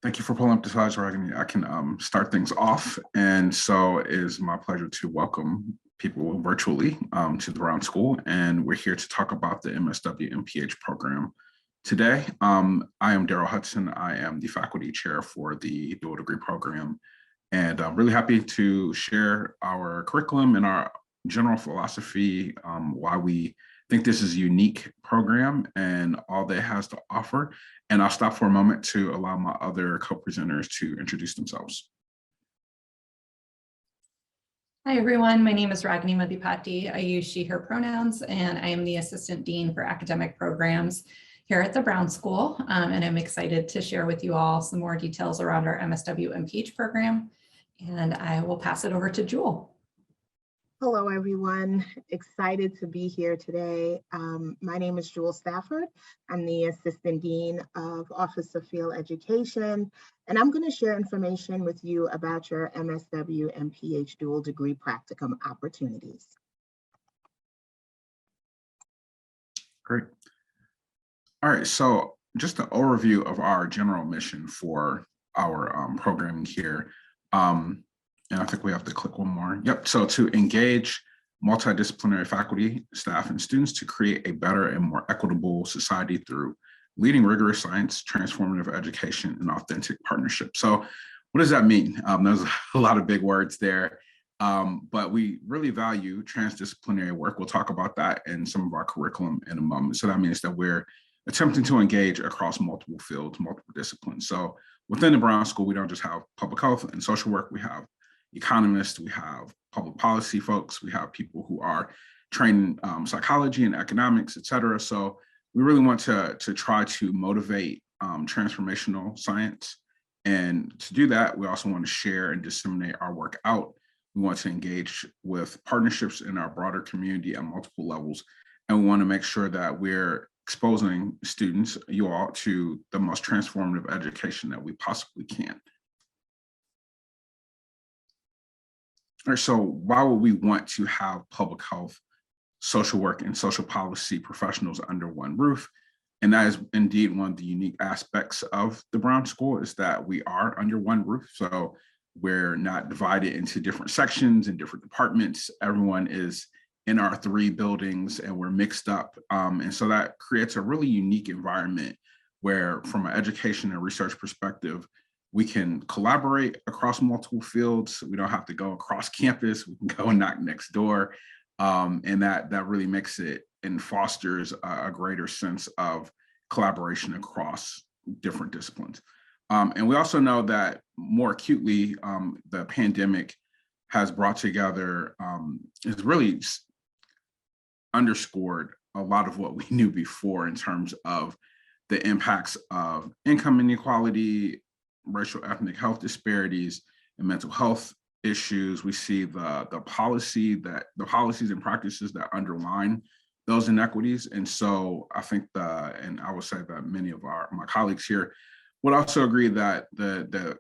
Thank you for pulling up the slides, Ragini. I can start things off. And so it is my pleasure to welcome people virtually to the Brown School. And we're here to talk about the MSW MPH program today. I am Darrell Hudson. I am the faculty chair for the Dual Degree program. And I'm really happy to share our curriculum and our general philosophy, why we think this is a unique program and all that it has to offer. And I'll stop for a moment to allow my other co-presenters to introduce themselves. Hi, everyone. My name is Ragini Maddipati. I use she, her pronouns, and I am the Assistant Dean for Academic Programs here at the Brown School. And I'm excited to share with you all some more details around our MSW MPH program. And I will pass it over to Jewel. Hello, everyone. Excited to be here today. My name is Jewel Stafford. I'm the Assistant Dean of Office of Field Education, and I'm going to share information with you about your MSW MPH Dual Degree Practicum opportunities. Great. All right, so just an overview of our general mission for our programming here. And I think we have to click one more. Yep, so to engage multidisciplinary faculty, staff, and students to create a better and more equitable society through leading rigorous science, transformative education, and authentic partnership. So what does that mean? There's a lot of big words there, but we really value transdisciplinary work. We'll talk about that in some of our curriculum in a moment. So that means that we're attempting to engage across multiple fields, multiple disciplines. So within the Brown School, we don't just have public health and social work, we have economists, we have public policy folks, we have people who are trained in psychology and economics, et cetera. So we really want to try to motivate transformational science. And to do that, we also want to share and disseminate our work out. We want to engage with partnerships in our broader community at multiple levels. And we want to make sure that we're exposing students, you all, to the most transformative education that we possibly can. All right, so why would we want to have public health, social work, and social policy professionals under one roof? And that is indeed one of the unique aspects of the Brown School, is that we are under one roof. So we're not divided into different sections and different departments. Everyone is in our 3 buildings and we're mixed up. And so that creates a really unique environment where, from an education and research perspective, we can collaborate across multiple fields. We don't have to go across campus. We can go and knock next door. And that really makes it and fosters a greater sense of collaboration across different disciplines. And we also know that more acutely, the pandemic has brought together, has really underscored a lot of what we knew before in terms of the impacts of income inequality, racial ethnic health disparities, and mental health issues. We see the policies and practices that underline those inequities. And so I think and I would say that many of my colleagues here would also agree that the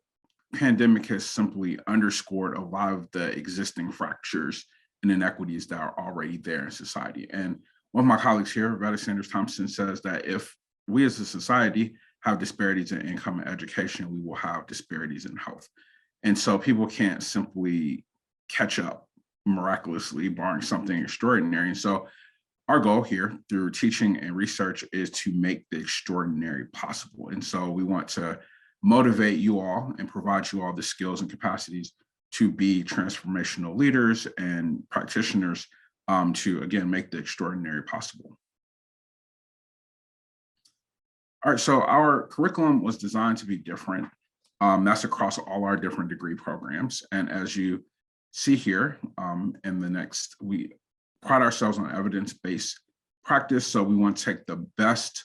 pandemic has simply underscored a lot of the existing fractures and inequities that are already there in society. And one of my colleagues here, Vetta Sanders-Thompson, says that if we as a society have disparities in income and education, we will have disparities in health. And so people can't simply catch up miraculously, barring something extraordinary. And so our goal here through teaching and research is to make the extraordinary possible. And so we want to motivate you all and provide you all the skills and capacities to be transformational leaders and practitioners to, again, make the extraordinary possible. All right, so our curriculum was designed to be different. That's across all our different degree programs. And as you see here in the next, we pride ourselves on evidence-based practice. So we want to take the best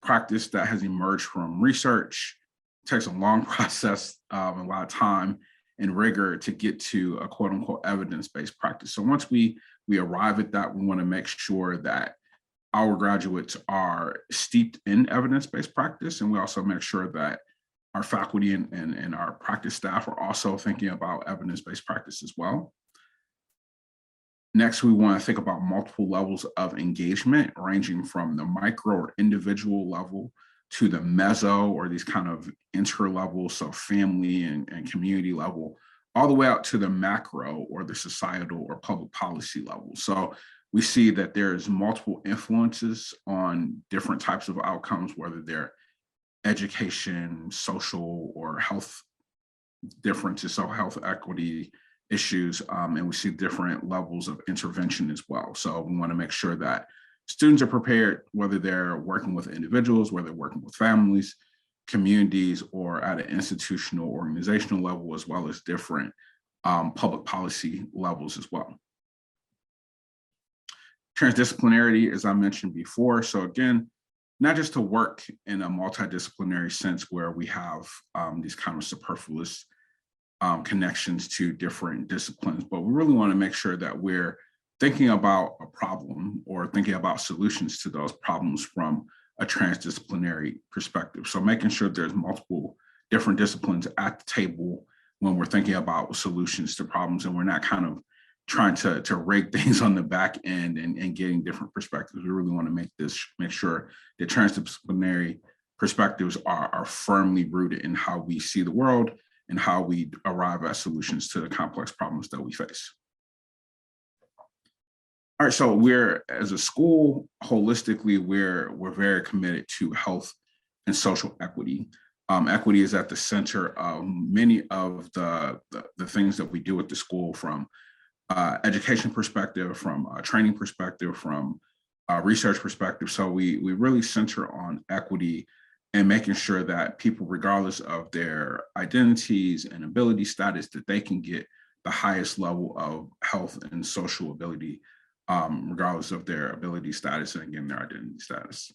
practice that has emerged from research. It takes a long process, a lot of time and rigor to get to a quote unquote evidence-based practice. So once we arrive at that, we want to make sure that our graduates are steeped in evidence-based practice. And we also make sure that our faculty and our practice staff are also thinking about evidence-based practice as well. Next, we want to think about multiple levels of engagement, ranging from the micro or individual level to the meso, or these kind of inter-level, so family and community level, all the way out to the macro, or the societal or public policy level. So we see that there's multiple influences on different types of outcomes, whether they're education, social, or health differences, so health equity issues, and we see different levels of intervention as well. So we want to make sure that students are prepared, whether they're working with individuals, whether they're working with families, communities, or at an institutional organizational level, as well as different public policy levels as well. Transdisciplinarity, as I mentioned before. So again, not just to work in a multidisciplinary sense where we have these kind of superfluous connections to different disciplines, but we really want to make sure that we're thinking about a problem or thinking about solutions to those problems from a transdisciplinary perspective. So making sure there's multiple different disciplines at the table when we're thinking about solutions to problems, and we're not kind of trying to rig things on the back end and getting different perspectives. We really want to make sure that transdisciplinary perspectives are firmly rooted in how we see the world and how we arrive at solutions to the complex problems that we face. All right, so we're, as a school, holistically, we're very committed to health and social equity. Equity is at the center of many of the things that we do at the school, from education perspective, from a training perspective, from a research perspective. So we really center on equity and making sure that people, regardless of their identities and ability status, that they can get the highest level of health and social ability, regardless of their ability status and, again, their identity status.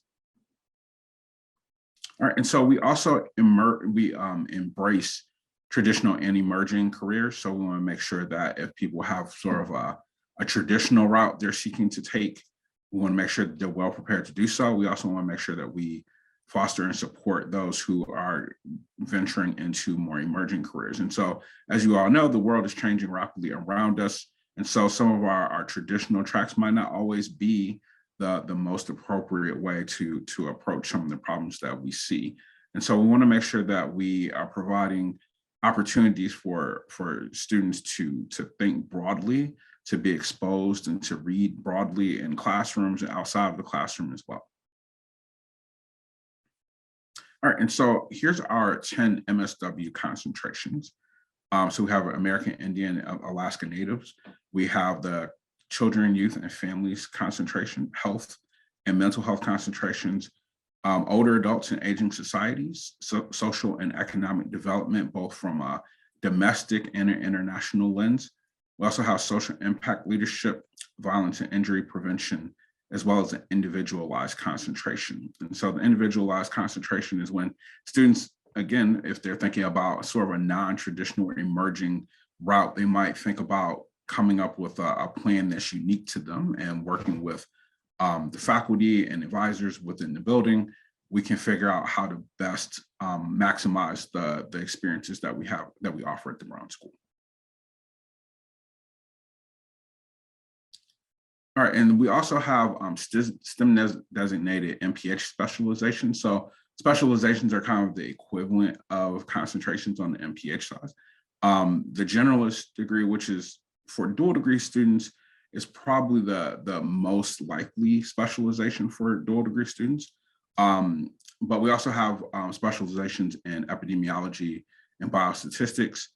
All right, and so we also embrace traditional and emerging careers. So we want to make sure that if people have sort of a traditional route they're seeking to take, we want to make sure that they're well prepared to do so. We also want to make sure that we foster and support those who are venturing into more emerging careers. And so, as you all know, the world is changing rapidly around us. And so some of our traditional tracks might not always be the most appropriate way to approach some of the problems that we see. And so we want to make sure that we are providing opportunities for students to think broadly, to be exposed, and to read broadly in classrooms and outside of the classroom as well. All right, and so here's our 10 MSW concentrations. So we have American Indian, Alaska Natives. We have the Children, Youth, and Families concentration, health and mental health concentrations, older adults and aging societies, social and economic development, both from a domestic and an international lens. We also have social impact leadership, violence and injury prevention, as well as an individualized concentration. And so the individualized concentration is when students, again, if they're thinking about sort of a non-traditional or emerging route, they might think about coming up with a plan that's unique to them, and working with the faculty and advisors within the building, we can figure out how to best maximize the experiences that we offer at the Brown School. All right, and we also have STEM designated MPH specializations. So specializations are kind of the equivalent of concentrations on the MPH side. The generalist degree, which is for dual degree students, is probably the most likely specialization for dual degree students. But we also have specializations in epidemiology and biostatistics,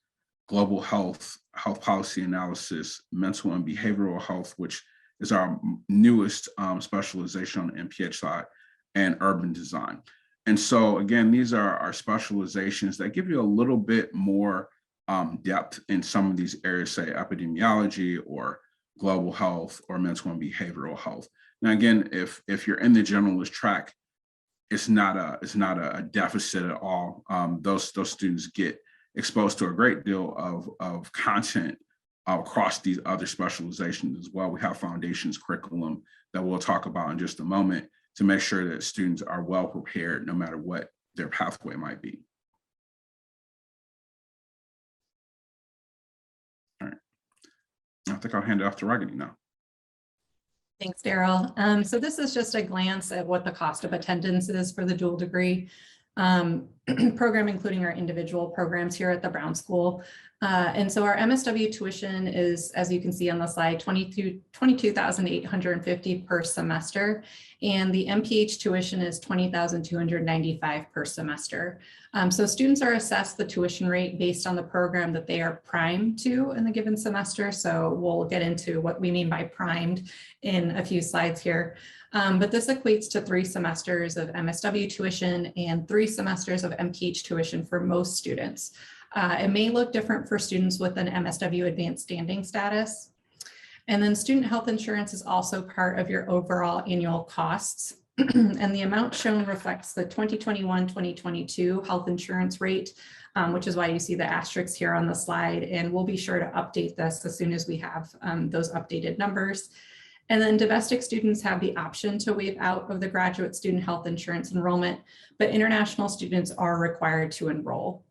global health, health policy analysis, mental and behavioral health, which is our newest specialization on the MPH side, and urban design. And so again, these are our specializations that give you a little bit more depth in some of these areas, say epidemiology or global health or mental and behavioral health. Now, again, if you're in the generalist track, it's not a deficit at all. Those students get exposed to a great deal of content across these other specializations as well. We have foundations curriculum that we'll talk about in just a moment to make sure that students are well prepared no matter what their pathway might be. All right, I think I'll hand it off to Ragini now. Thanks, Darrell. So this is just a glance at what the cost of attendance is for the dual degree program, including our individual programs here at the Brown School. And so our MSW tuition is, as you can see on the slide, $22,850 per semester. And the MPH tuition is $20,295 per semester. So students are assessed the tuition rate based on the program that they are primed to in the given semester. So we'll get into what we mean by primed in a few slides here. But this equates to 3 semesters of MSW tuition and 3 semesters of MPH tuition for most students. It may look different for students with an MSW advanced standing status. And then student health insurance is also part of your overall annual costs. And the amount shown reflects the 2021-2022 health insurance rate, which is why you see the asterisks here on the slide. And we'll be sure to update this as soon as we have those updated numbers. And then domestic students have the option to waive out of the graduate student health insurance enrollment, but international students are required to enroll.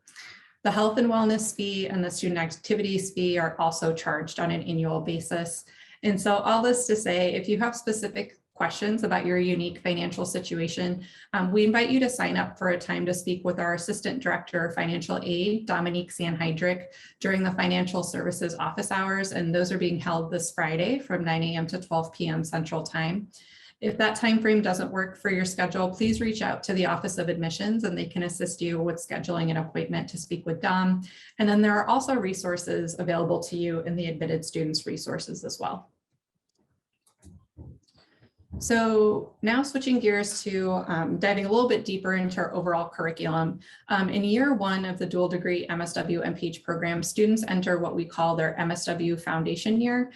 The health and wellness fee and the student activities fee are also charged on an annual basis. And so all this to say, if you have specific questions about your unique financial situation, we invite you to sign up for a time to speak with our Assistant Director of Financial Aid, Dominique Sanhydrick, during the Financial Services office hours. And those are being held this Friday from 9 a.m. to 12 p.m. Central Time. If that time frame doesn't work for your schedule, please reach out to the Office of Admissions and they can assist you with scheduling an appointment to speak with Dom. And then there are also resources available to you in the admitted students resources as well. So now switching gears to diving a little bit deeper into our overall curriculum. In year 1 of the dual degree MSW MPH program, students enter what we call their MSW foundation year,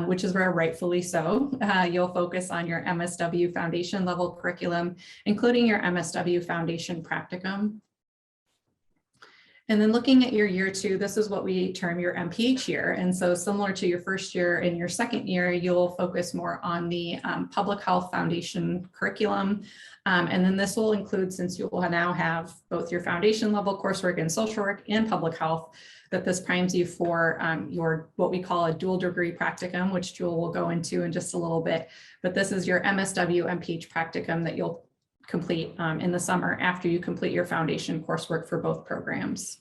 which is where rightfully so, you'll focus on your MSW foundation level curriculum, including your MSW foundation practicum. And then looking at your year 2, this is what we term your MPH year. And so similar to your first year and your second year, you'll focus more on the public health foundation curriculum. And then this will include, since you will now have both your foundation level coursework in social work and public health, that this primes you for your what we call a dual degree practicum, which Jewel will go into in just a little bit. But this is your MSW MPH practicum that you'll complete in the summer after you complete your foundation coursework for both programs.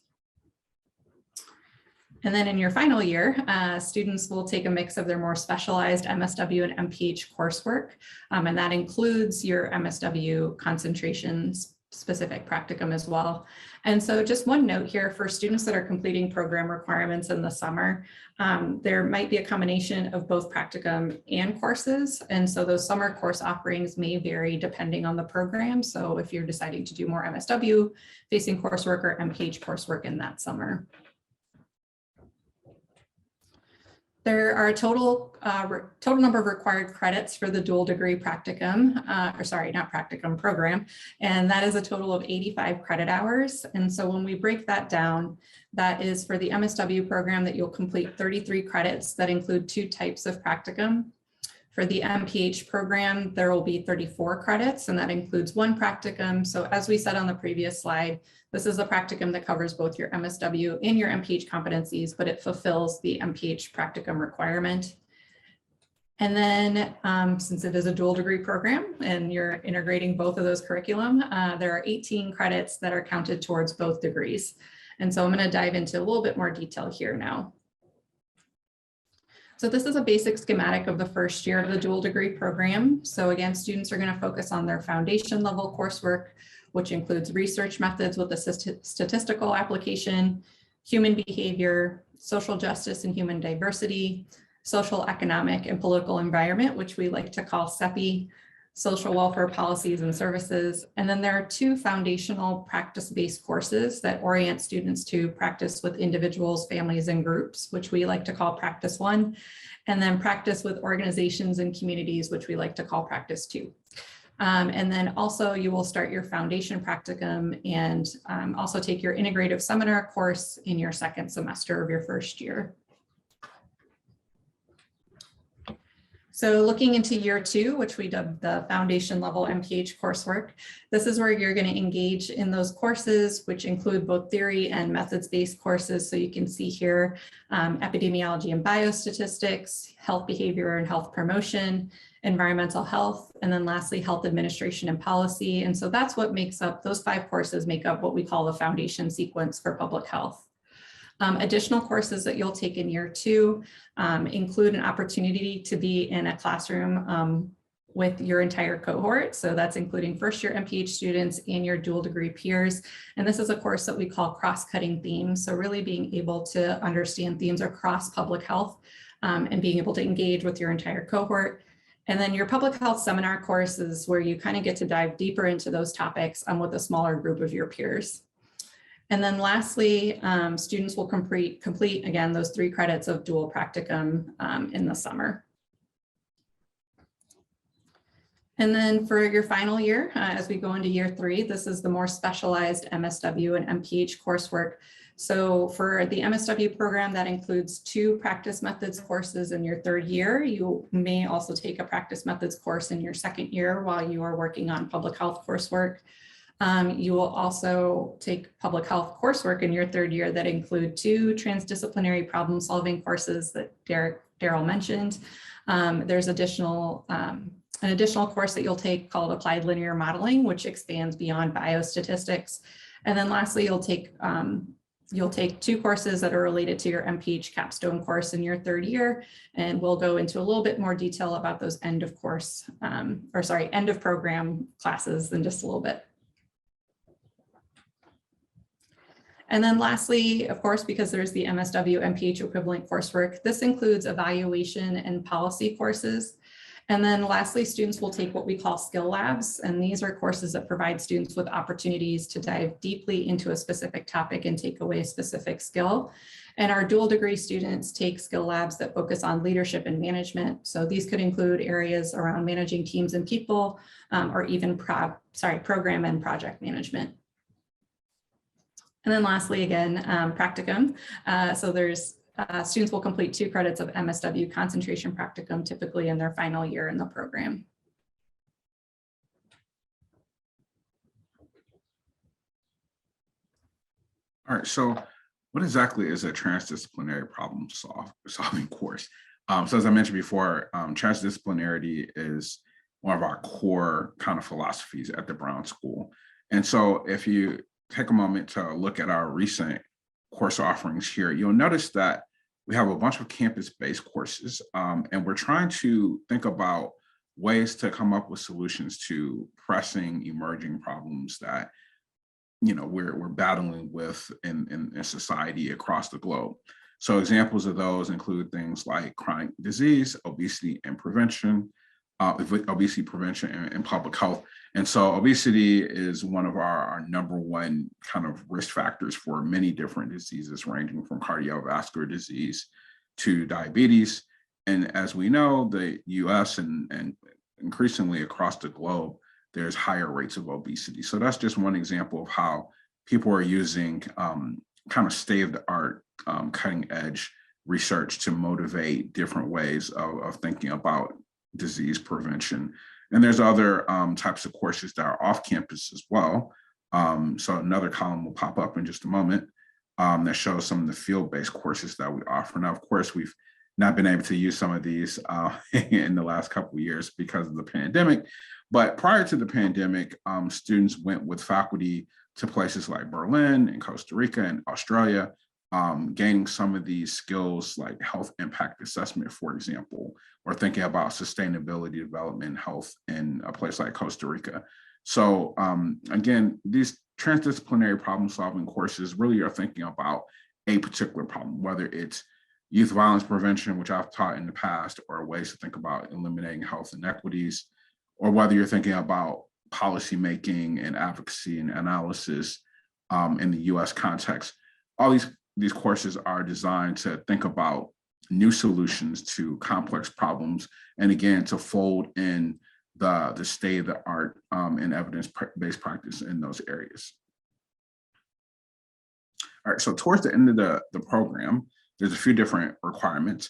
And then in your final year, students will take a mix of their more specialized MSW and MPH coursework, and that includes your MSW concentrations specific practicum as well. And so just one note here for students that are completing program requirements in the summer, there might be a combination of both practicum and courses. And so those summer course offerings may vary depending on the program. So if you're deciding to do more MSW facing coursework or MPH coursework in that summer. There are a total number of required credits for the dual degree practicum, program, and that is a total of 85 credit hours. And so when we break that down, that is for the MSW program that you'll complete 33 credits that include 2 types of practicum. For the MPH program, there will be 34 credits, and that includes 1 practicum. So as we said on the previous slide, this is a practicum that covers both your MSW and your MPH competencies, but it fulfills the MPH practicum requirement. And then since it is a dual degree program and you're integrating both of those curriculum, there are 18 credits that are counted towards both degrees. And so I'm going to dive into a little bit more detail here now. So this is a basic schematic of the first year of the dual degree program. So again, students are going to focus on their foundation level coursework, which includes research methods with a statistical application, human behavior, social justice and human diversity, social, economic, and political environment, which we like to call SEPI, social welfare policies and services. And then there are 2 foundational practice-based courses that orient students to practice with individuals, families, and groups, which we like to call Practice 1, and then practice with organizations and communities, which we like to call Practice 2. And then also you will start your foundation practicum and also take your integrative seminar course in your second semester of your first year. So looking into year 2, which we dubbed the foundation level MPH coursework, this is where you're going to engage in those courses, which include both theory and methods-based courses. So you can see here, epidemiology and biostatistics, health behavior and health promotion, environmental health, and then lastly, health administration and policy. And so that's what makes up, those 5 courses make up what we call the foundation sequence for public health. Additional courses that you'll take in year 2 include an opportunity to be in a classroom with your entire cohort. So that's including first year MPH students and your dual degree peers. And this is a course that we call cross-cutting themes. So really being able to understand themes across public health and being able to engage with your entire cohort. And then your public health seminar course is where you kind of get to dive deeper into those topics with a smaller group of your peers. And then lastly, students will complete again, those 3 credits of dual practicum in the summer. And then for your final year, as we go into year 3, this is the more specialized MSW and MPH coursework. So for the MSW program, that includes 2 practice methods courses in your 3rd year. You may also take a practice methods course in your 2nd year while you are working on public health coursework. You will also take public health coursework in your 3rd year that include 2 transdisciplinary problem solving courses that Darrell mentioned. There's an additional course that you'll take called Applied Linear Modeling, which expands beyond biostatistics. And then lastly, you'll take 2 courses that are related to your MPH capstone course in your 3rd year. And we'll go into a little bit more detail about those end of program classes in just a little bit. And then lastly, of course, because there's the MSW MPH equivalent coursework, this includes evaluation and policy courses. And then lastly, students will take what we call skill labs. And these are courses that provide students with opportunities to dive deeply into a specific topic and take away a specific skill. And our dual degree students take skill labs that focus on leadership and management. So these could include areas around managing teams and people, or even program and project management. And then lastly, again, practicum. So there's students will complete 2 credits of MSW concentration practicum, typically in their final year in the program. All right, so what exactly is a transdisciplinary problem solving course? So as I mentioned before, transdisciplinarity is one of our core kind of philosophies at the Brown School. And so if you take a moment to look at our recent course offerings here, you'll notice that we have a bunch of campus-based courses, and we're trying to think about ways to come up with solutions to pressing emerging problems that we're battling with in society across the globe. So examples of those include things like chronic disease, obesity prevention and public health. And so obesity is one of our number 1 kind of risk factors for many different diseases, ranging from cardiovascular disease to diabetes. And as we know, the US and increasingly across the globe, there's higher rates of obesity. So that's just one example of how people are using kind of state-of-the-art, cutting-edge research to motivate different ways of thinking about disease prevention. And there's other types of courses that are off campus as well. So another column will pop up in just a moment that shows some of the field-based courses that we offer. Now, of course, we've not been able to use some of these in the last couple of years because of the pandemic. But prior to the pandemic, students went with faculty to places like Berlin and Costa Rica and Australia, gaining some of these skills like health impact assessment, for example, or thinking about sustainability development and health in a place like Costa Rica. So again, these transdisciplinary problem solving courses really are thinking about a particular problem, whether it's youth violence prevention, which I've taught in the past, or ways to think about eliminating health inequities, or whether you're thinking about policymaking and advocacy and analysis in the US context. All these courses are designed to think about new solutions to complex problems, and again, to fold in the state-of-the-art and evidence-based practice in those areas. All right, so towards the end of the program, there's a few different requirements.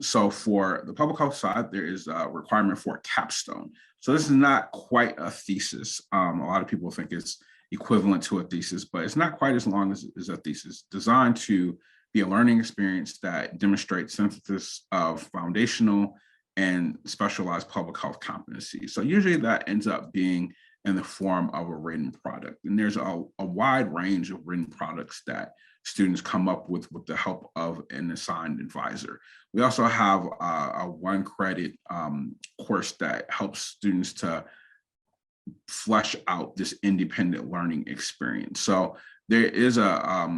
So for the public health side, there is a requirement for a capstone. So this is not quite a thesis. A lot of people think it's equivalent to a thesis, but it's not quite as long as a thesis, designed to be a learning experience that demonstrates synthesis of foundational and specialized public health competencies. So usually that ends up being in the form of a written product. And there's a wide range of written products that students come up with the help of an assigned advisor. We also have a 1 credit course that helps students to flesh out this independent learning experience. So there is a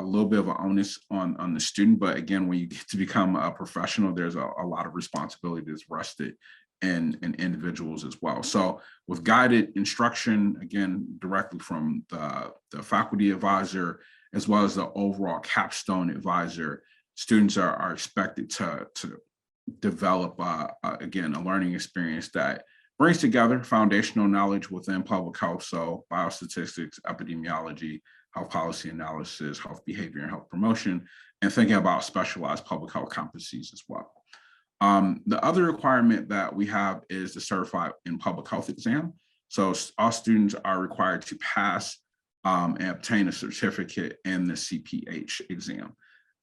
little bit of an onus on the student, but again, when you get to become a professional, there's a lot of responsibility that's rested in individuals as well. So with guided instruction, again, directly from the faculty advisor, as well as the overall capstone advisor, students are expected to develop, again, a learning experience that brings together foundational knowledge within public health, so biostatistics, epidemiology, health policy analysis, health behavior, and health promotion, and thinking about specialized public health competencies as well. The other requirement that we have is the Certified in Public Health exam. So all students are required to pass and obtain a certificate in the CPH exam.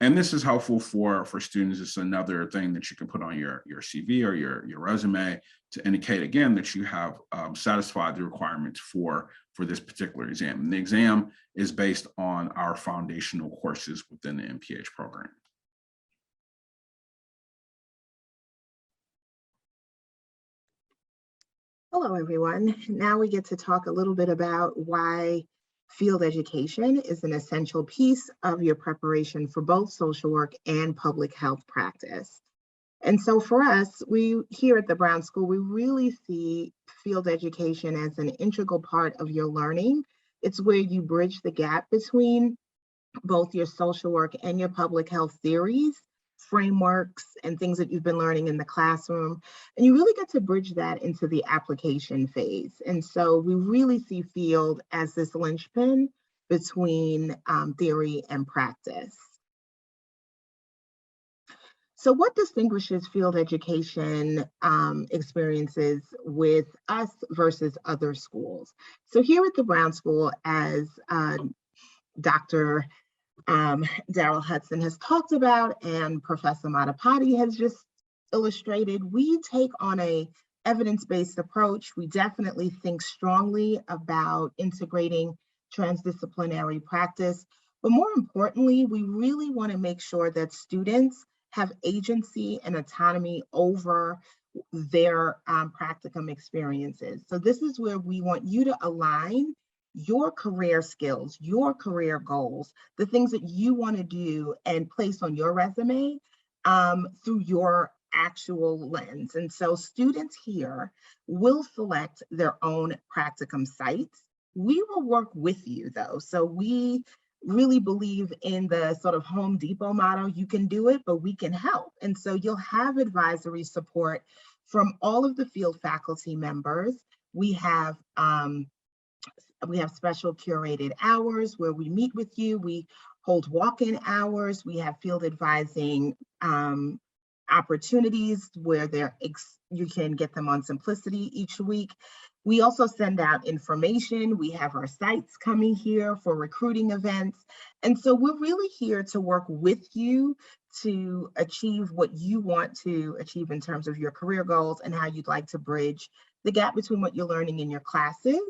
And this is helpful for students. It's another thing that you can put on your CV or your resume to indicate, again, that you have satisfied the requirements for this particular exam. And the exam is based on our foundational courses within the MPH program. Hello, everyone. Now we get to talk a little bit about why field education is an essential piece of your preparation for both social work and public health practice. And so for us, we here at the Brown School, we really see field education as an integral part of your learning. It's where you bridge the gap between both your social work and your public health theories, frameworks, and things that you've been learning in the classroom. And you really get to bridge that into the application phase. And so we really see field as this linchpin between theory and practice. So what distinguishes field education experiences with us versus other schools? So here at the Brown School, as Dr. Darrell Hudson has talked about and Professor Maddipati has just illustrated, we take on a evidence-based approach. We definitely think strongly about integrating transdisciplinary practice, but more importantly, we really want to make sure that students have agency and autonomy over their practicum experiences. So this is where we want you to align your career skills, your career goals, the things that you want to do and place on your resume through your actual lens. And so students here will select their own practicum sites. We will work with you though. So we really believe in the sort of Home Depot motto, you can do it, but we can help. And so you'll have advisory support from all of the field faculty members. We have special curated hours where we meet with you. We hold walk-in hours. We have field advising opportunities where you can get them on Simplicity each week. We also send out information. We have our sites coming here for recruiting events. And so we're really here to work with you to achieve what you want to achieve in terms of your career goals and how you'd like to bridge the gap between what you're learning in your classes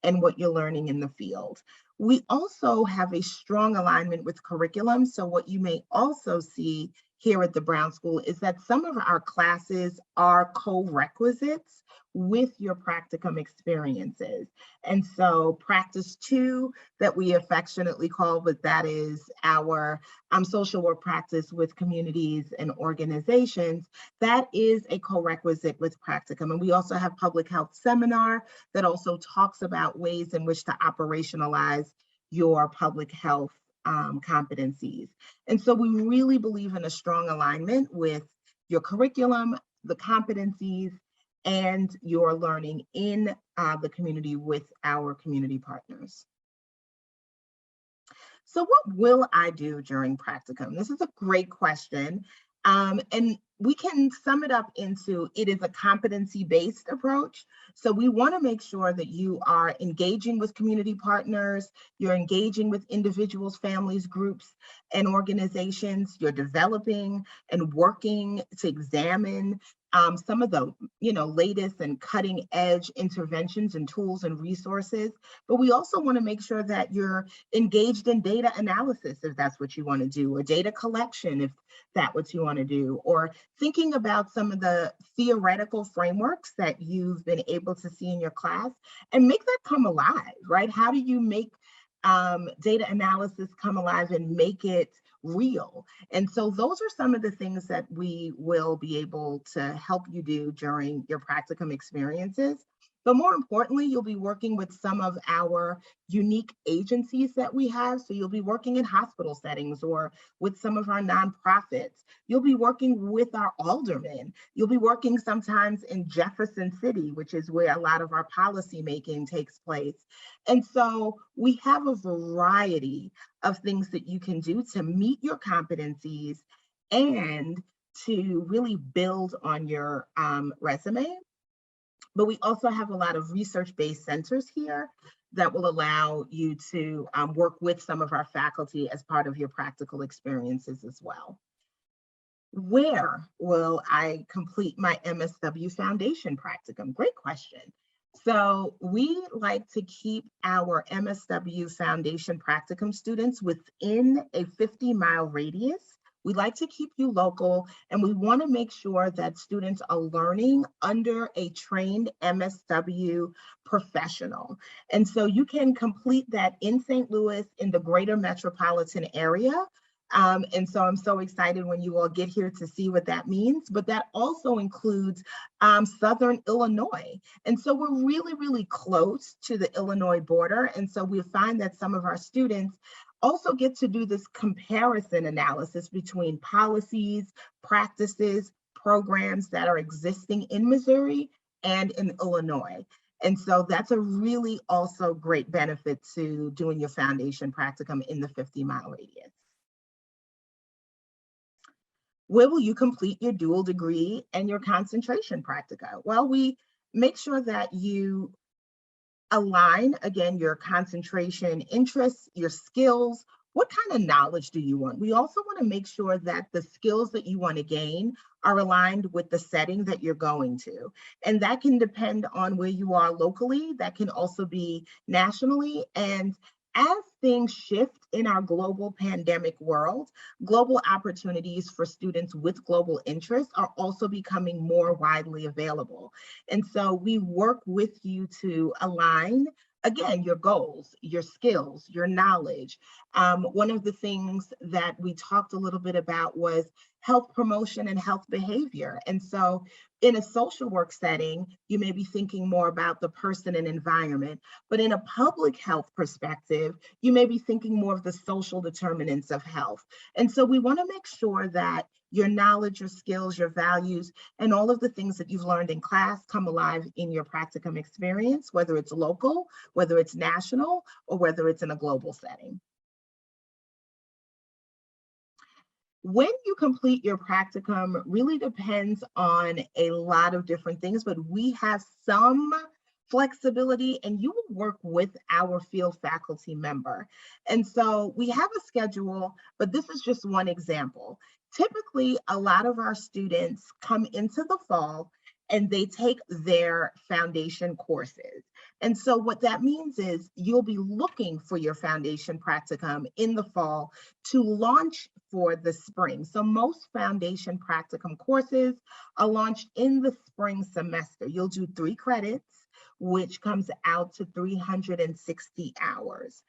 and what you're learning in the field. We also have a strong alignment with curriculum. So what you may also see here at the Brown School is that some of our classes are co-requisites with your practicum experiences. And so practice 2 that we affectionately call, but that is our social work practice with communities and organizations, that is a co-requisite with practicum. And we also have public health seminar that also talks about ways in which to operationalize your public health competencies. And so we really believe in a strong alignment with your curriculum, the competencies, and your learning in the community with our community partners. So what will I do during practicum? This is a great question. And we can sum it up into, it is a competency-based approach. So we want to make sure that you are engaging with community partners, you're engaging with individuals, families, groups, and organizations. You're developing and working to examine some of the latest and cutting edge interventions and tools and resources. But we also want to make sure that you're engaged in data analysis, if that's what you want to do, or data collection, if that's what you want to do, or thinking about some of the theoretical frameworks that you've been able to see in your class and make that come alive, right? How do you make data analysis come alive and make it real? And so those are some of the things that we will be able to help you do during your practicum experiences. But more importantly, you'll be working with some of our unique agencies that we have. So you'll be working in hospital settings or with some of our nonprofits. You'll be working with our aldermen. You'll be working sometimes in Jefferson City, which is where a lot of our policy making takes place. And so we have a variety of things that you can do to meet your competencies and to really build on your resume. But we also have a lot of research-based centers here that will allow you to work with some of our faculty as part of your practical experiences as well. Where will I complete my MSW Foundation practicum? Great question. So we like to keep our MSW Foundation practicum students within a 50-mile radius. We like to keep you local, and we want to make sure that students are learning under a trained MSW professional. And so you can complete that in St. Louis, in the greater metropolitan area. And so I'm so excited when you all get here to see what that means, but that also includes Southern Illinois. And so we're really, really close to the Illinois border. And so we find that some of our students also get to do this comparison analysis between policies, practices, programs that are existing in Missouri and in Illinois. And so that's a really also great benefit to doing your foundation practicum in the 50-mile radius. Where will you complete your dual degree and your concentration practica? Well, we make sure that you align, again, your concentration interests, your skills. What kind of knowledge do you want? We also want to make sure that the skills that you want to gain are aligned with the setting that you're going to. And that can depend on where you are locally. That can also be nationally. And as things shift in our global pandemic world, global opportunities for students with global interests are also becoming more widely available. And so we work with you to align, again, your goals, your skills, your knowledge. One of the things that we talked a little bit about was health promotion and health behavior. And so in a social work setting, you may be thinking more about the person and environment, but in a public health perspective, you may be thinking more of the social determinants of health. And so we want to make sure that your knowledge, your skills, your values, and all of the things that you've learned in class come alive in your practicum experience, whether it's local, whether it's national, or whether it's in a global setting. When you complete your practicum really depends on a lot of different things, but we have some flexibility and you will work with our field faculty member. And so we have a schedule, but this is just one example. Typically, a lot of our students come into the fall and they take their foundation courses. And so what that means is you'll be looking for your foundation practicum in the fall to launch for the spring. So most foundation practicum courses are launched in the spring semester. You'll do 3 credits, which comes out to 360 hours.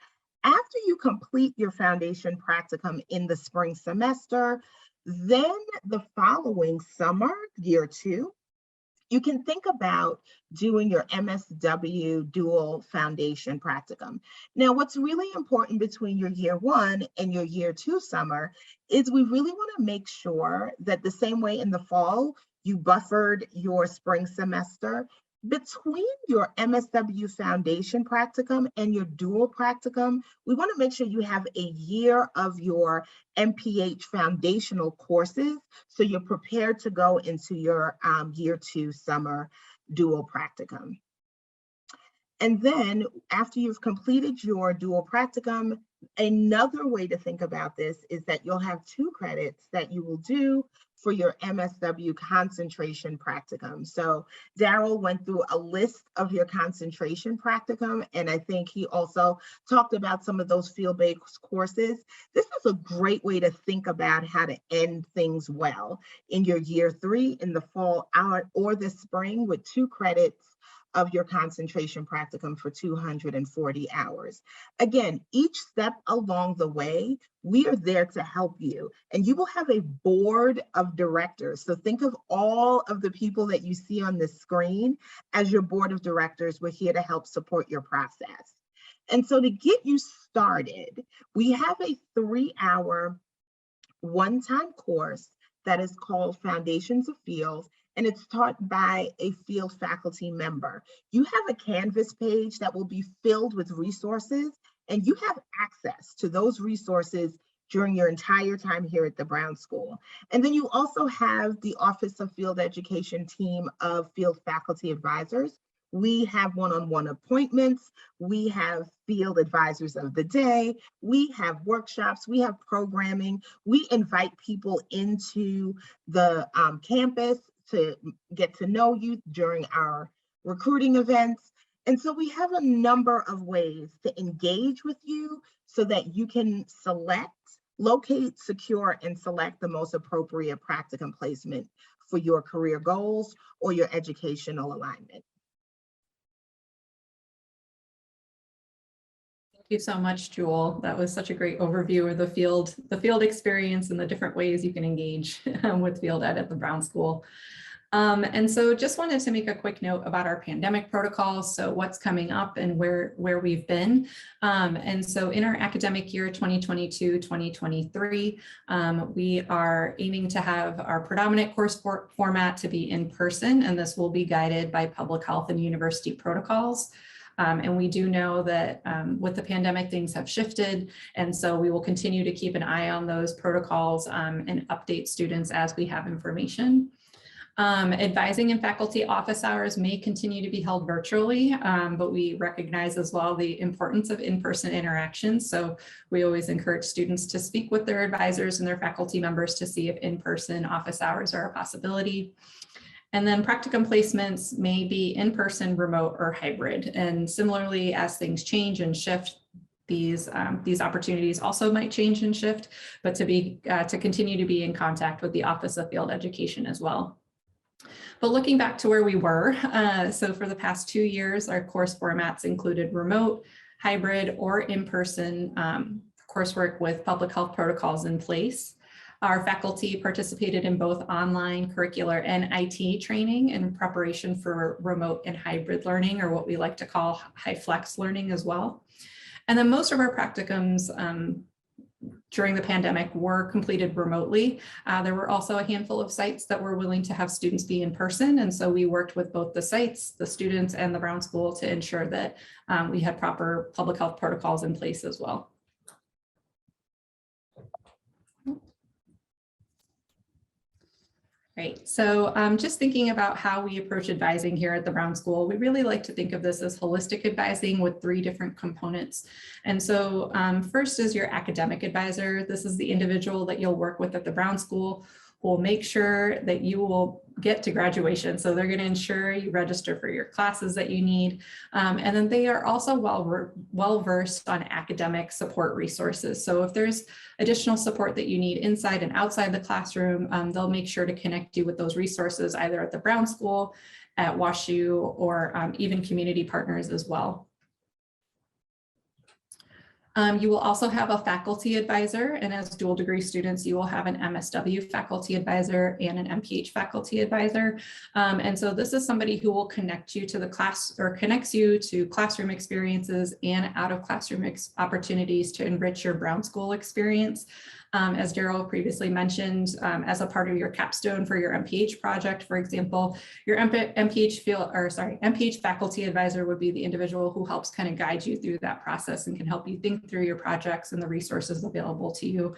After you complete your foundation practicum in the spring semester, then the following summer, year 2, you can think about doing your MSW Dual Foundation Practicum. Now, what's really important between your year 1 and your year 2 summer is we really want to make sure that the same way in the fall, you buffered your spring semester, Between your MSW foundation practicum and your dual practicum, we want to make sure you have a year of your MPH foundational courses so you're prepared to go into your year 2 summer dual practicum. And then after you've completed your dual practicum, another way to think about this is that you'll have 2 credits that you will do for your MSW concentration practicum. So Darrell went through a list of your concentration practicum, and I think he also talked about some of those field-based courses. This is a great way to think about how to end things well in your year 3 in the fall or the spring with 2 credits of your concentration practicum for 240 hours. Again, each step along the way, we are there to help you, and you will have a board of directors. So think of all of the people that you see on the screen as your board of directors. We're here to help support your process. And so to get you started, we have a 3-hour one-time course that is called Foundations of Fields, and it's taught by a field faculty member. You have a Canvas page that will be filled with resources, and you have access to those resources during your entire time here at the Brown School. And then you also have the Office of Field Education team of field faculty advisors. We have one-on-one appointments. We have field advisors of the day. We have workshops. We have programming. We invite people into the campus to get to know you during our recruiting events. And so we have a number of ways to engage with you so that you can locate, secure, and select the most appropriate practicum placement for your career goals or your educational alignment. Thank you so much, Jewel. That was such a great overview of the field experience and the different ways you can engage with field ed at the Brown School. And so just wanted to make a quick note about our pandemic protocols. So what's coming up and where we've been. And so in our academic year 2022-2023, we are aiming to have our predominant course format to be in person, and this will be guided by public health and university protocols. And we do know that with the pandemic, things have shifted. And so we will continue to keep an eye on those protocols and update students as we have information. Advising and faculty office hours may continue to be held virtually, but we recognize as well the importance of in-person interactions. So we always encourage students to speak with their advisors and their faculty members to see if in-person office hours are a possibility. And then practicum placements may be in-person, remote, or hybrid. And similarly, as things change and shift, these opportunities also might change and shift, but to continue to be in contact with the Office of Field Education as well. But looking back to where we were, so for the past 2 years, our course formats included remote, hybrid, or in-person coursework with public health protocols in place. Our faculty participated in both online curricular and IT training in preparation for remote and hybrid learning, or what we like to call high flex learning as well. And then most of our practicums during the pandemic were completed remotely. There were also a handful of sites that were willing to have students be in person. And so we worked with both the sites, the students, and the Brown School to ensure that we had proper public health protocols in place as well. Right, so just thinking about how we approach advising here at the Brown School, we really like to think of this as holistic advising with 3 different components. And so first is your academic advisor. This is the individual that you'll work with at the Brown School who will make sure that you will get to graduation. So they're going to ensure you register for your classes that you need. And then they are also well-versed on academic support resources. So if there's additional support that you need inside and outside the classroom, they'll make sure to connect you with those resources either at the Brown School, at WashU, or even community partners as well. You will also have a faculty advisor, and as dual degree students, you will have an MSW faculty advisor and an MPH faculty advisor. And so this is somebody who will connect you to the class, or connects you to classroom experiences and out of classroom opportunities to enrich your Brown School experience. As Darrell previously mentioned, as a part of your capstone for your MPH project, for example, your MPH faculty advisor would be the individual who helps kind of guide you through that process and can help you think through your projects and the resources available to you.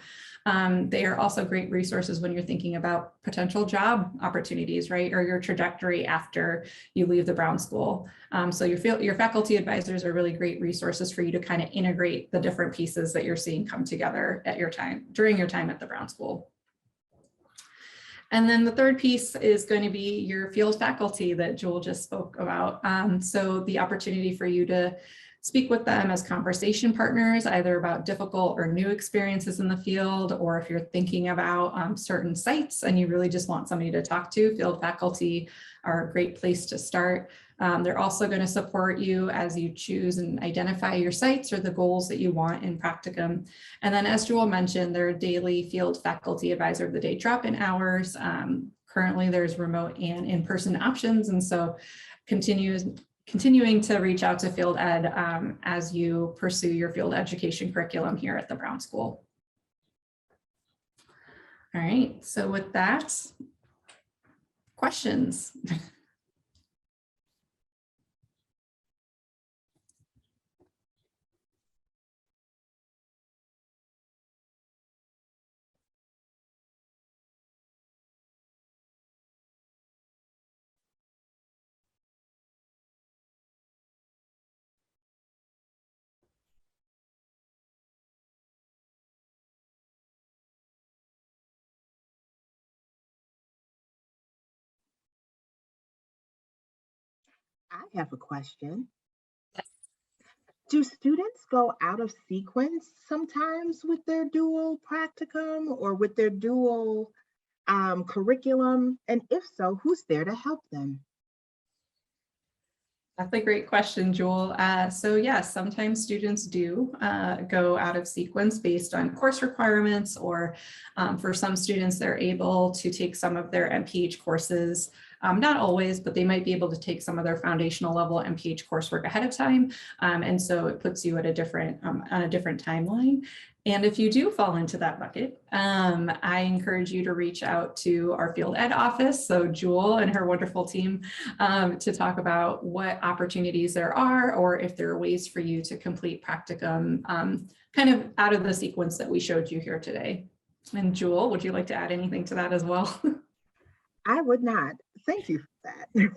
They are also great resources when you're thinking about potential job opportunities, right? Or your trajectory after you leave the Brown School. So your faculty advisors are really great resources for you to kind of integrate the different pieces that you're seeing come together at your time, during your time at the Brown School. And then the third piece is going to be your field faculty that Jewel just spoke about. So the opportunity for you to speak with them as conversation partners, either about difficult or new experiences in the field, or if you're thinking about certain sites and you really just want somebody to talk to, field faculty are a great place to start. They're also going to support you as you choose and identify your sites or the goals that you want in Practicum. And then as Jewel mentioned, they're a daily field faculty advisor of the day drop-in hours. Currently there's remote and in-person options. And so continuing to reach out to field ed as you pursue your field education curriculum here at the Brown School. All right, so with that, questions? I have a question. Do students go out of sequence sometimes with their dual practicum or with their dual curriculum? And if so, who's there to help them? That's a great question, Jewel. So yes, sometimes students do go out of sequence based on course requirements, or for some students, they're able to take some of their MPH courses. Not always, but they might be able to take some of their foundational level MPH coursework ahead of time. And so it puts you at a different, on a different timeline. And if you do fall into that bucket, I encourage you to reach out to our field ed office, so Jewel and her wonderful team, to talk about what opportunities there are, or if there are ways for you to complete Practicum kind of out of the sequence that we showed you here today. And Jewel, would you like to add anything to that as well? I would not. Thank you for that.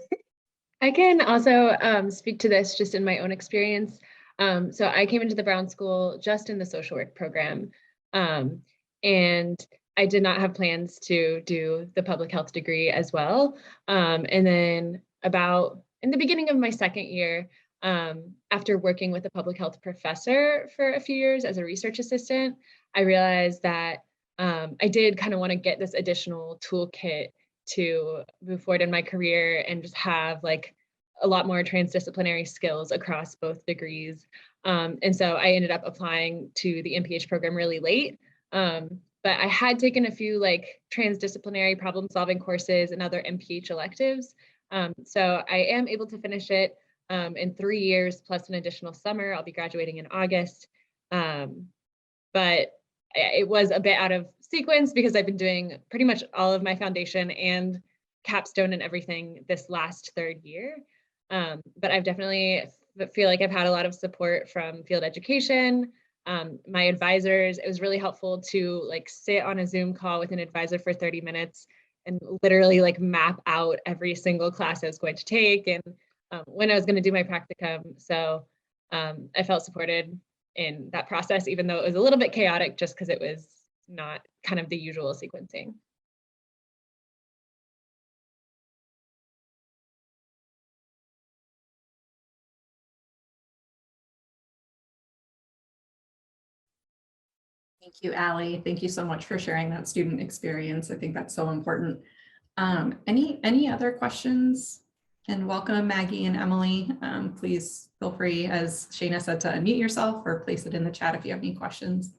I can also speak to this just in my own experience. So I came into the Brown School just in the social work program, and I did not have plans to do the public health degree as well. And then about in the beginning of my second year, after working with a public health professor for a few years as a research assistant, I realized that I did kind of want to get this additional toolkit to move forward in my career and just have like a lot more transdisciplinary skills across both degrees. And so I ended up applying to the MPH program really late. But I had taken a few like transdisciplinary problem solving courses and other MPH electives. So I am able to finish it in 3 years plus an additional summer. I'll be graduating in August. But it was a bit out of sequence because I've been doing pretty much all of my foundation and capstone and everything this last third year. But I've definitely feel like I've had a lot of support from field education, my advisors. It was really helpful to like sit on a Zoom call with an advisor for 30 minutes and literally like map out every single class I was going to take and when I was going to do my practicum. So I felt supported in that process, even though it was a little bit chaotic just because it was not kind of the usual sequencing. Thank you, Allie. Thank you so much for sharing that student experience. I think that's so important. Any other questions? And welcome, Maggie and Emily. Please feel free, as Shayna said, to unmute yourself or place it in the chat if you have any questions.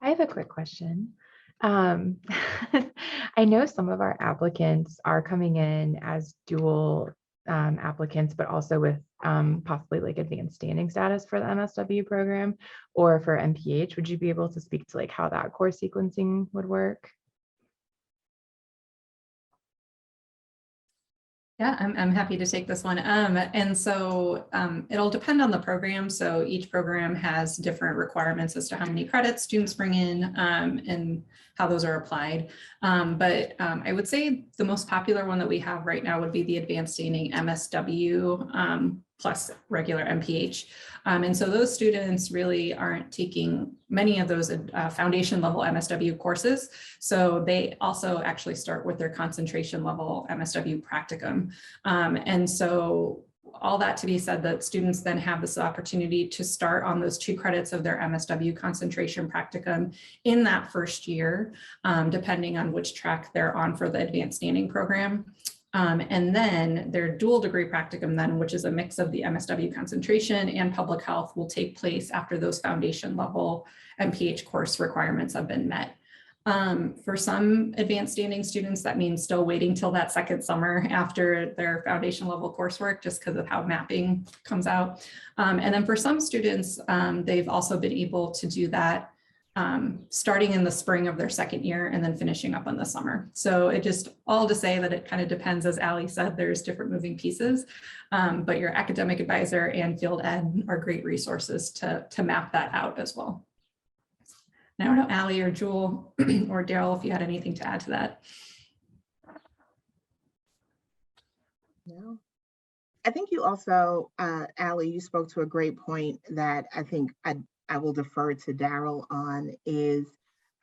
I have a quick question. Um, I know some of our applicants are coming in as dual applicants, but also with possibly like advanced standing status for the MSW program or for MPH. Would you be able to speak to like how that course sequencing would work? Yeah, I'm happy to take this one. And so it'll depend on the program. So each program has different requirements as to how many credits students bring in and how those are applied. But I would say the most popular one that we have right now would be the advanced standing MSW plus regular MPH. And so those students really aren't taking many of those foundation level MSW courses. So they also actually start with their concentration level MSW practicum. And so all that to be said, that students then have this opportunity to start on those 2 credits of their MSW concentration practicum in that first year, depending on which track they're on for the advanced standing program. And then their dual degree practicum then, which is a mix of the MSW concentration and public health, will take place after those foundation level MPH course requirements have been met. For some advanced standing students, that means still waiting till that second summer after their foundation level coursework, just because of how mapping comes out. And then for some students, they've also been able to do that starting in the spring of their second year and then finishing up in the summer. So it just all to say that it kind of depends, as Ali said, there's different moving pieces, but your academic advisor and field ed are great resources to map that out as well. And I don't know, Ali or Jewel or Darrell, if you had anything to add to that. No. I think you also, Ali, you spoke to a great point that I think I will defer to Darrell on is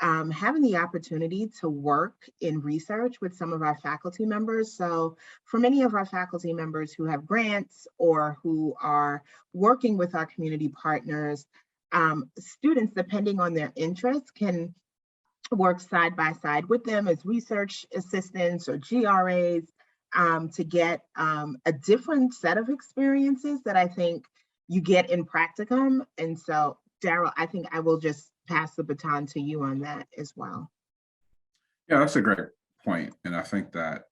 having the opportunity to work in research with some of our faculty members. So for many of our faculty members who have grants or who are working with our community partners, students, depending on their interests, can work side by side with them as research assistants or GRAs to get a different set of experiences that I think you get in practicum. And so, Darrell, I think I will just pass the baton to you on that as well. Yeah, that's a great point. And I think that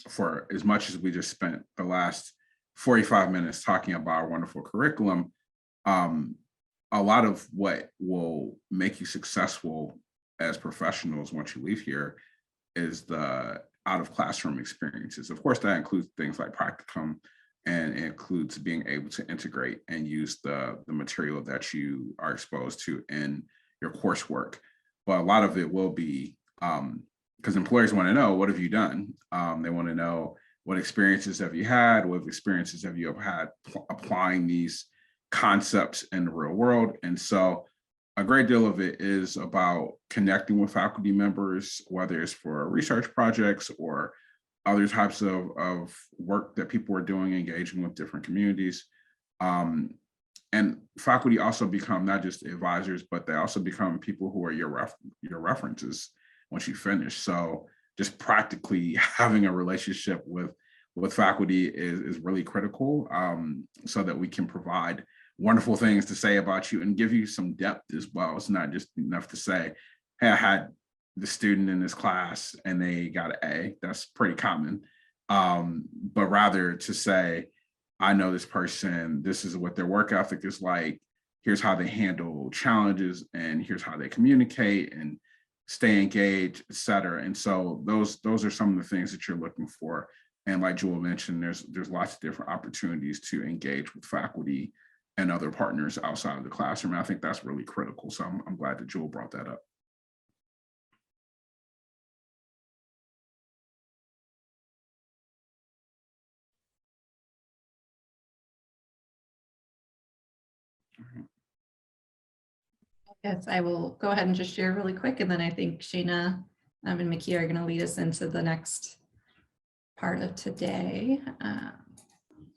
for as much as we just spent the last 45 minutes talking about our wonderful curriculum, a lot of what will make you successful as professionals once you leave here is the out of classroom experiences. Of course, that includes things like practicum, and it includes being able to integrate and use the material that you are exposed to in your coursework. But a lot of it will be, because employers want to know, what have you done? They want to know, what experiences have you had? What experiences have you had applying these concepts in the real world? And so a great deal of it is about connecting with faculty members, whether it's for research projects or other types of work that people are doing, engaging with different communities. And faculty also become not just advisors, but they also become people who are your references once you finish. So just practically having a relationship with faculty is really critical, so that we can provide wonderful things to say about you and give you some depth as well. It's not just enough to say, hey, I had the student in this class and they got an A. That's pretty common. But rather to say, I know this person, this is what their work ethic is like, here's how they handle challenges, and here's how they communicate and stay engaged, et cetera. And so those are some of the things that you're looking for. And like Jewel mentioned, there's lots of different opportunities to engage with faculty and other partners outside of the classroom. And I think that's really critical. So I'm glad that Jewel brought that up. Yes, I will go ahead and just share really quick, and then I think Shayna and Maki are going to lead us into the next part of today. All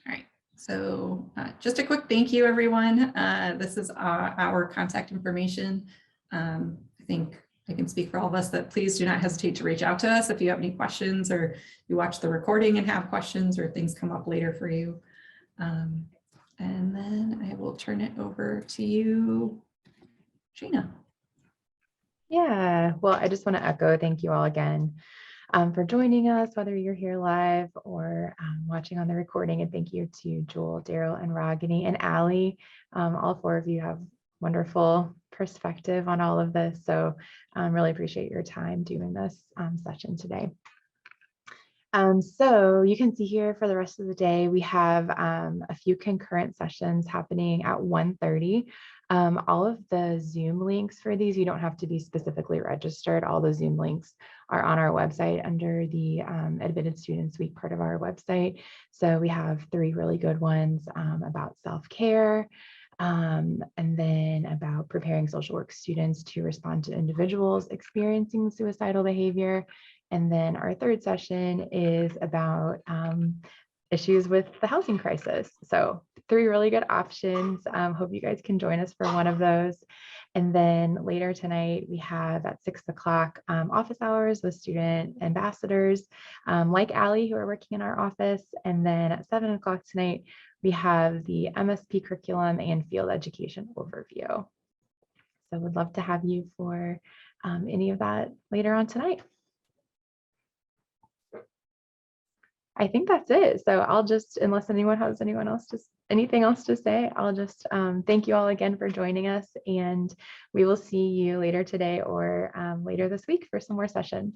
right, so just a quick thank you, everyone. This is our contact information. I think I can speak for all of us that please do not hesitate to reach out to us if you have any questions, or you watch the recording and have questions, or things come up later for you. And then I will turn it over to you, Shayna. Yeah, well, I just want to echo, thank you all again for joining us, whether you're here live or watching on the recording. And thank you to Joel, Darrell, and Ragini and Allie. All four of you have wonderful perspective on all of this. So really appreciate your time doing this session today. So you can see here for the rest of the day, we have a few concurrent sessions happening at 1:30. All of the Zoom links for these, you don't have to be specifically registered. All the Zoom links are on our website under the Admitted Students Week part of our website. So we have 3 really good ones about self-care, and then about preparing social work students to respond to individuals experiencing suicidal behavior. And then our 3rd session is about issues with the housing crisis. So 3 really good options. Hope you guys can join us for one of those. And then later tonight, we have at 6 o'clock office hours with student ambassadors like Allie, who are working in our office. And then at 7 o'clock tonight, we have the MSP curriculum and field education overview. So we'd love to have you for any of that later on tonight. I think that's it. So I'll just, unless anyone has anything else to say, I'll just thank you all again for joining us, and we will see you later today or later this week for some more sessions.